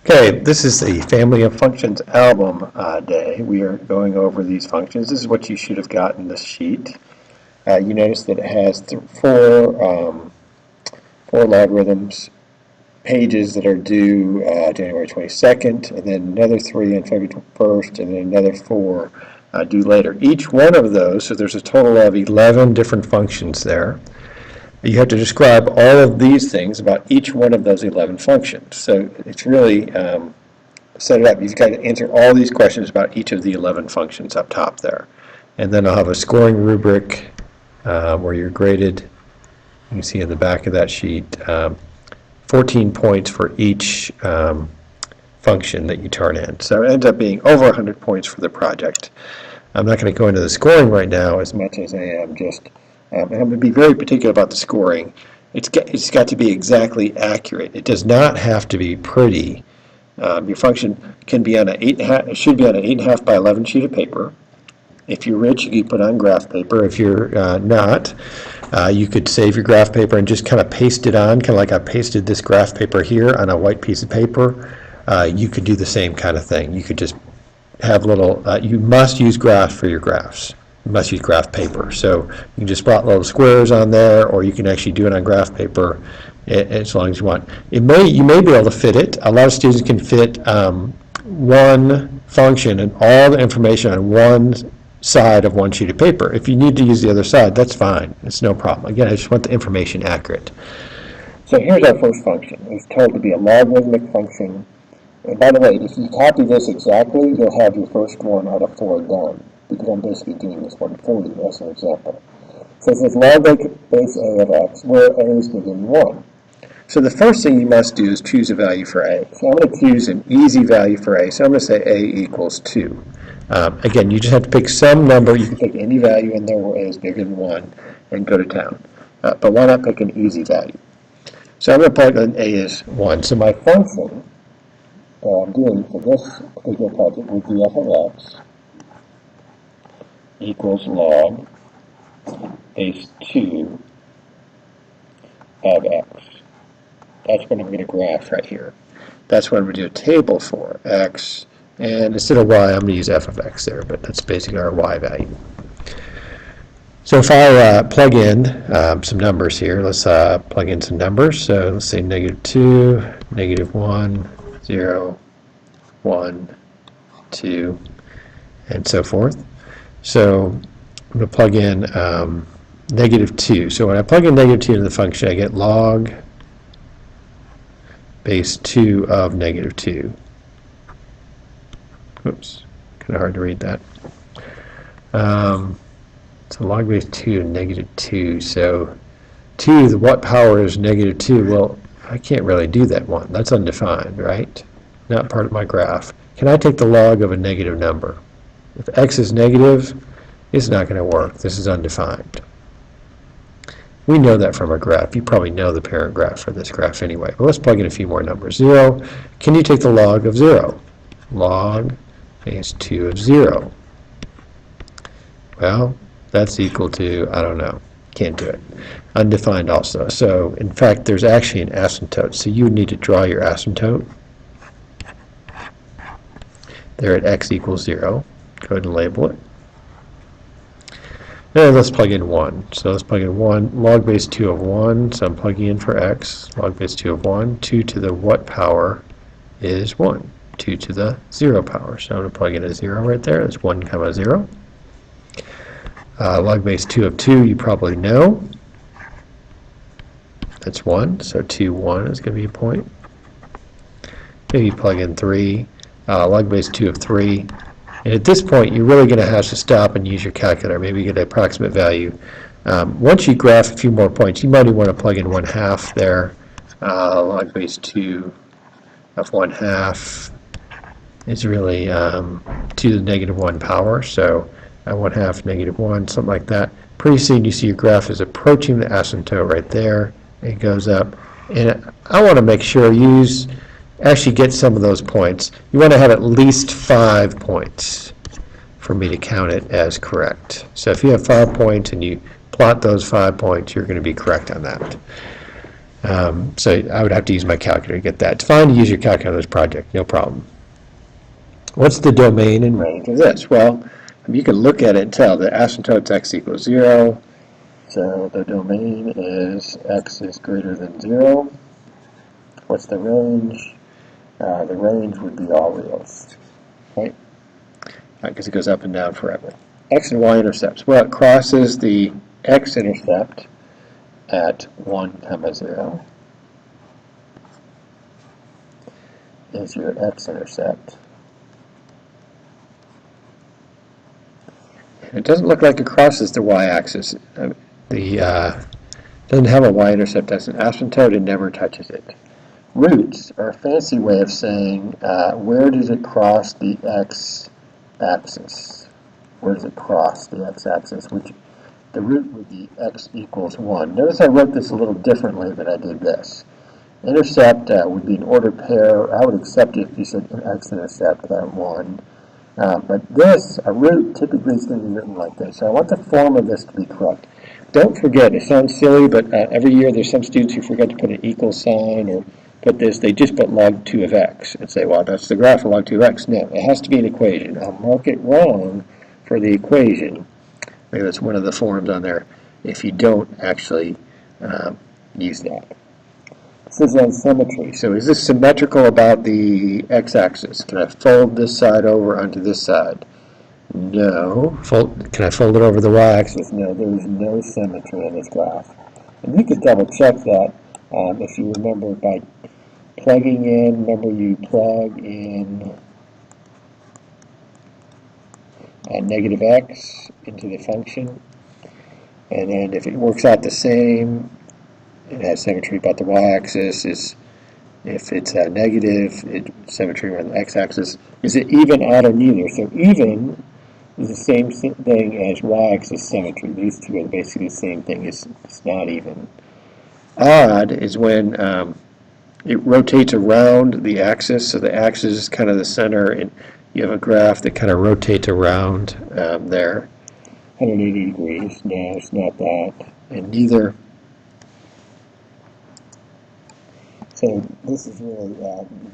Okay, this is the Family of Functions album day. We are going over these functions. This is what you should have gotten this sheet. You notice that it has four logarithms pages that are due January 22nd, and then another 3 on February 1st, and then another 4 due later. Each one of those, so there's a total of 11 different functions there. You have to describe all of these things about each one of those 11 functions. So it's really set it up. You've got to answer all these questions about each of the 11 functions up top there. And then I'll have a scoring rubric where you're graded. You can see in the back of that sheet 14 points for each function that you turn in. So it ends up being over 100 points for the project. I'm not going to go into the scoring right now as much as I am just and I'm going to be very particular about the scoring. It's got to be exactly accurate. It does not have to be pretty. Your function can be on it should be on an 8.5 by 11 sheet of paper. If you're rich, you can put on graph paper. If you're not, you could save your graph paper and just kind of paste it on, kind of like I pasted this graph paper here on a white piece of paper. You could do the same kind of thing. You could just have little, you must use graphs for your graphs. You must use graph paper. So you can just plot little squares on there, or you can actually do it on graph paper as long as you want. You may be able to fit it. A lot of students can fit one function and all the information on one side of one sheet of paper. If you need to use the other side, that's fine. It's no problem. Again, I just want the information accurate. So here's our first function. It's told to be a logarithmic function. And by the way, if you copy this exactly, you'll have your first one out of 4 done, because I'm basically doing this one for you as an example. So it says log base A of x, where A is given 1. So the first thing you must do is choose a value for A. So I'm going to choose an easy value for A. So I'm going to say A equals 2. Again, you just have to pick some number. You can pick any value in there where A is bigger than 1 and go to town. But why not pick an easy value? So I'm going to plug in A is 1. So my function that I'm doing for this particular project would be f of x equals log base 2 of x. That's what I'm going to graph right here. That's what I'm going to do a table for, x, and instead of y, I'm going to use f of x there, but that's basically our y value. So if I plug in some numbers here, let's plug in some numbers. So let's say -2, -1, 0, 1, 2, and so forth. So I'm going to plug in -2. So when I plug in -2 into the function, I get log base 2 of -2. Oops, kind of hard to read that. So log base 2 of -2. So 2, the what power is -2? Well, I can't really do that one. That's undefined, right? Not part of my graph. Can I take the log of a negative number? If x is negative, it's not going to work. This is undefined. We know that from a graph. You probably know the parent graph for this graph anyway. But let's plug in a few more numbers. 0. Can you take the log of 0? Log base 2 of 0. Well, that's equal to, I don't know. Can't do it. Undefined also. So, in fact, there's actually an asymptote. So you would need to draw your asymptote. There at x equals 0. Go ahead and label it. And let's plug in 1. So let's plug in 1. Log base 2 of 1. So I'm plugging in for x. Log base 2 of 1. 2 to the what power is 1. 2 to the 0 power. So I'm going to plug in a 0 right there. That's 1 comma 0. Log base 2 of 2, you probably know. That's 1. So 2, 1 is going to be a point. Maybe plug in 3. Log base 2 of 3. And at this point, you're really going to have to stop and use your calculator, maybe get an approximate value. Once you graph a few more points, you might want to plug in 1/2 there. Log base 2 of 1/2 is really 2 to the -1 power, so 1/2 -1, something like that. Pretty soon you see your graph is approaching the asymptote right there. It goes up. And I want to make sure you actually get some of those points. You want to have at least 5 points for me to count it as correct. So if you have 5 points and you plot those 5 points, you're going to be correct on that. So I would have to use my calculator to get that. It's fine to use your calculator on this project, no problem. What's the domain and range of this? Well, you can look at it and tell the asymptote's x equals 0. So the domain is x is greater than 0. What's the range? The range would be all reals, right? Because it goes up and down forever. X and y intercepts. Well, it crosses the x-intercept at 1, 0 is your x-intercept. It doesn't look like it crosses the y-axis. Doesn't have a y-intercept as an asymptote. It never touches it. Roots are a fancy way of saying where does it cross the x-axis? Where does it cross the x-axis? Which the root would be x equals 1. Notice I wrote this a little differently than I did this. Intercept would be an ordered pair. I would accept it if you said x-intercept 1. But this, a root, typically is going to be written like this. So I want the form of this to be correct. Don't forget, it sounds silly, but every year there's some students who forget to put an equal sign or put this. They just put log 2 of x and say, well, that's the graph of log 2 of x. No, it has to be an equation. I'll mark it wrong for the equation. Maybe that's one of the forms on there if you don't actually use that. This is on symmetry. So is this symmetrical about the x-axis? Can I fold this side over onto this side? No. Can I fold it over the y-axis? No, there is no symmetry in this graph. And you could double check that if you remember by plugging in. Remember you plug in negative x into the function. And then if it works out the same, it has symmetry, but the y-axis is, if it's negative, symmetry on the x-axis. Is it even, odd, or neither? So even is the same thing as y-axis symmetry. These two are basically the same thing. It's not even. Odd is when it rotates around the axis, so the axis is kind of the center, and you have a graph that kind of rotates around there. 180 degrees. No, it's not that. And neither. So this is really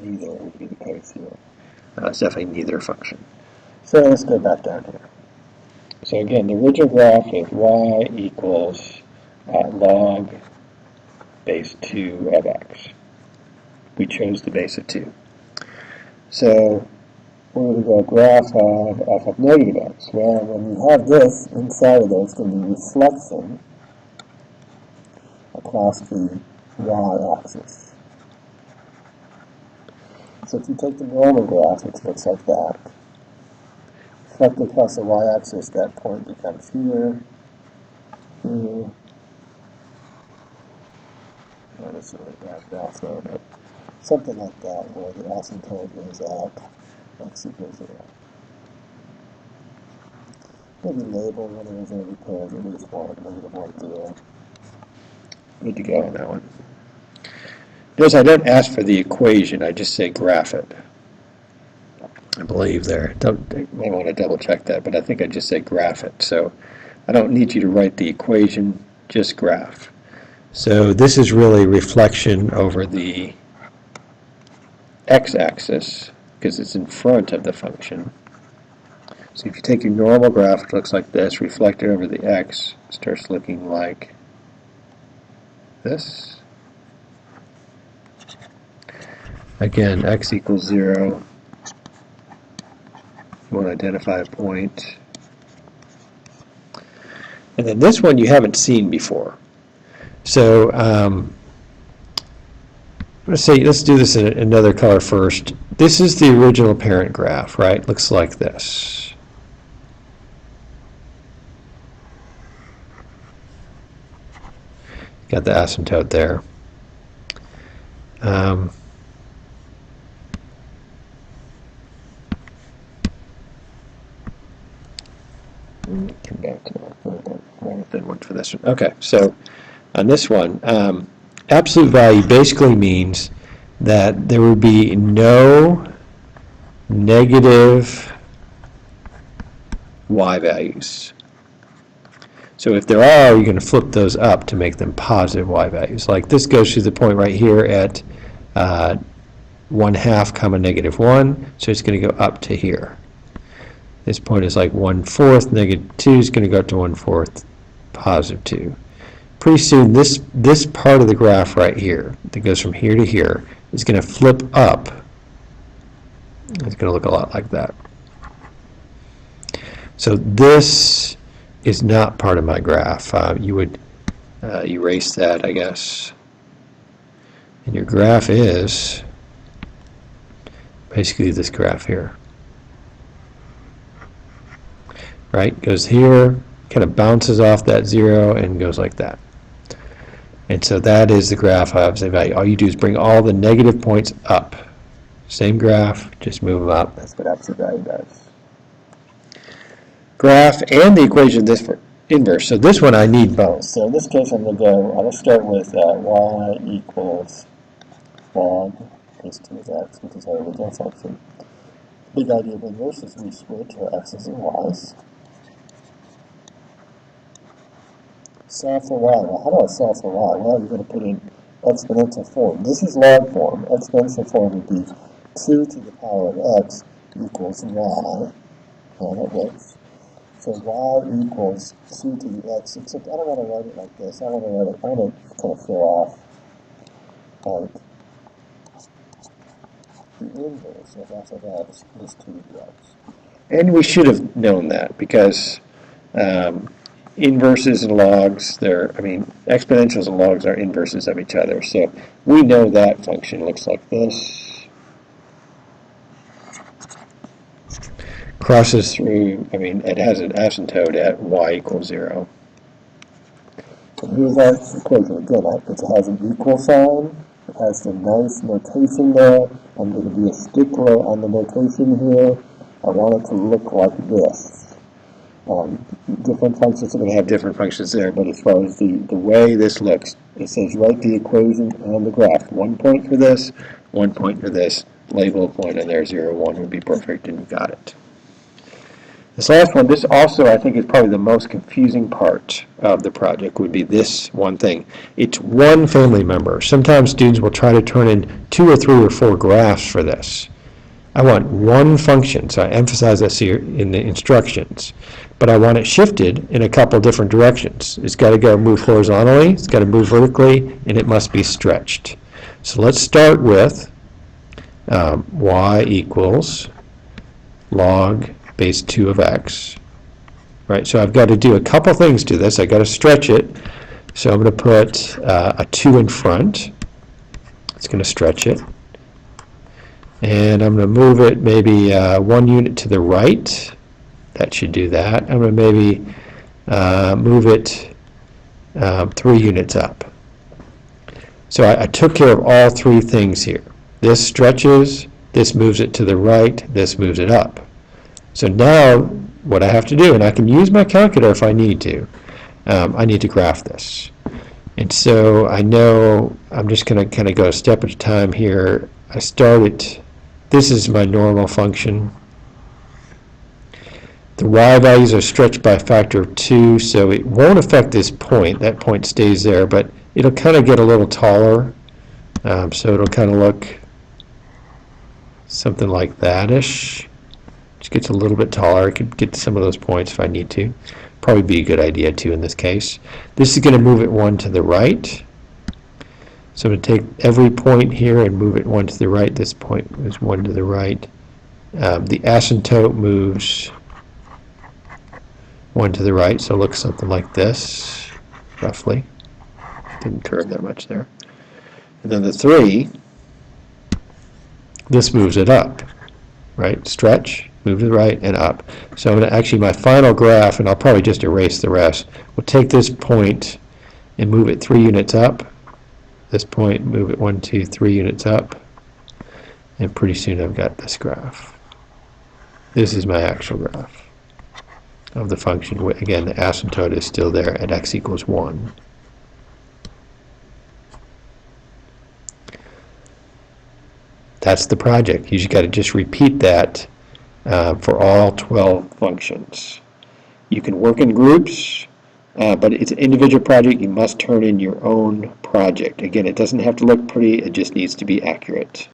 neither would be the case here. It's definitely neither function. So let's go back down here. So again, the original graph is y equals log base 2 of x. We chose the base of 2. So we're going to go graph of f of negative x. Well, when you have this, inside of there, it's going to be reflection across the y-axis. So if you take the normal graph, which looks like that, reflect across the y-axis, that point becomes here, here. Not necessarily that graph there, but something like that, where the asymptote is at x equals 0. Maybe label one of those every pairs at least one, negative 1, 0. Good to go on that one. Notice I don't ask for the equation, I just say graph it. I believe there. You may want to double check that, but I think I just say graph it. So I don't need you to write the equation, just graph. So this is really reflection over the x-axis because it's in front of the function. So if you take your normal graph, it looks like this, reflected over the x, it starts looking like this. Again, x equals 0. You want to identify a point. And then this one you haven't seen before. So let's do this in another color first. This is the original parent graph, right? Looks like this. Got the asymptote there. Come back to that for this one. Okay, so on this one, absolute value basically means that there would be no negative y values. So if there are, you're going to flip those up to make them positive y values. Like this goes to the point right here at 1/2 comma -1, so it's going to go up to here. This point is like 1/4, -2 is going to go up to 1/4, +2. Pretty soon, this part of the graph right here, that goes from here to here, is going to flip up. It's going to look a lot like that. So this is not part of my graph. You would erase that, I guess. And your graph is basically this graph here. Right? Goes here, kind of bounces off that 0 and goes like that. And so that is the graph of the value. All you do is bring all the negative points up. Same graph, just move them up. That's what absolute value does. Graph and the equation of this inverse. So this one I need both. So in this case, I'm going to start with y equals log base 2 of x, which is our original function. Big idea of inverse is we switch our x's and y's. Solve for y. Well, how do I solve for y? Well, you're going to put in exponential form. This is log form. Exponential form would be 2 to the power of x equals y. And it works. So y equals 2 to the x, except I don't want to write it like this. I want to kind of fill off like the inverse of f of x is 2 to the x. And we should have known that because inverses and logs, exponentials and logs are inverses of each other. So we know that function looks like this. Crosses through, it has an asymptote at y equals 0. And here's our equation again. It has an equal sign. It has some nice notation there. I'm going to be a stickler on the notation here. I want it to look like this. Different functions are going to have different functions there, but as far as the way this looks, it says write the equation and the graph. 1 point for this, 1 point for this. Label a point on there, 0, 1 would be perfect, and you got it. This last one, this also I think is probably the most confusing part of the project, would be this one thing. It's one family member. Sometimes students will try to turn in 2 or 3 or 4 graphs for this. I want one function, so I emphasize this here in the instructions, but I want it shifted in a couple different directions. It's got to move horizontally, it's got to move vertically, and it must be stretched. So let's start with y equals log base 2 of x, right? So I've got to do a couple things to this. I've got to stretch it. So I'm going to put a 2 in front. It's going to stretch it. And I'm going to move it maybe 1 unit to the right. That should do that. I'm going to maybe move it 3 units up. So I took care of all 3 things here. This stretches, this moves it to the right, this moves it up. So now what I have to do, and I can use my calculator if I need to, I need to graph this. And so I know I'm just going to kind of go a step at a time here. I started, this is my normal function. The y values are stretched by a factor of 2, so it won't affect this point. That point stays there, but it'll kind of get a little taller. So it'll kind of look something like that-ish. Just gets a little bit taller. I could get to some of those points if I need to. Probably be a good idea too in this case. This is going to move it 1 to the right. So I'm going to take every point here and move it 1 to the right. This point moves 1 to the right. The asymptote moves 1 to the right, so it looks something like this, roughly. Didn't curve that much there. And then the 3, this moves it up, right? Stretch, move to the right, and up. So I'm going to actually, my final graph, and I'll probably just erase the rest, we'll take this point and move it 3 units up. This point, move it 1, 2, 3 units up. And pretty soon I've got this graph. This is my actual graph of the function. Again, the asymptote is still there at x equals 1. That's the project. You just got to just repeat that for all 12 functions. You can work in groups. But it's an individual project. You must turn in your own project. Again, it doesn't have to look pretty. It just needs to be accurate.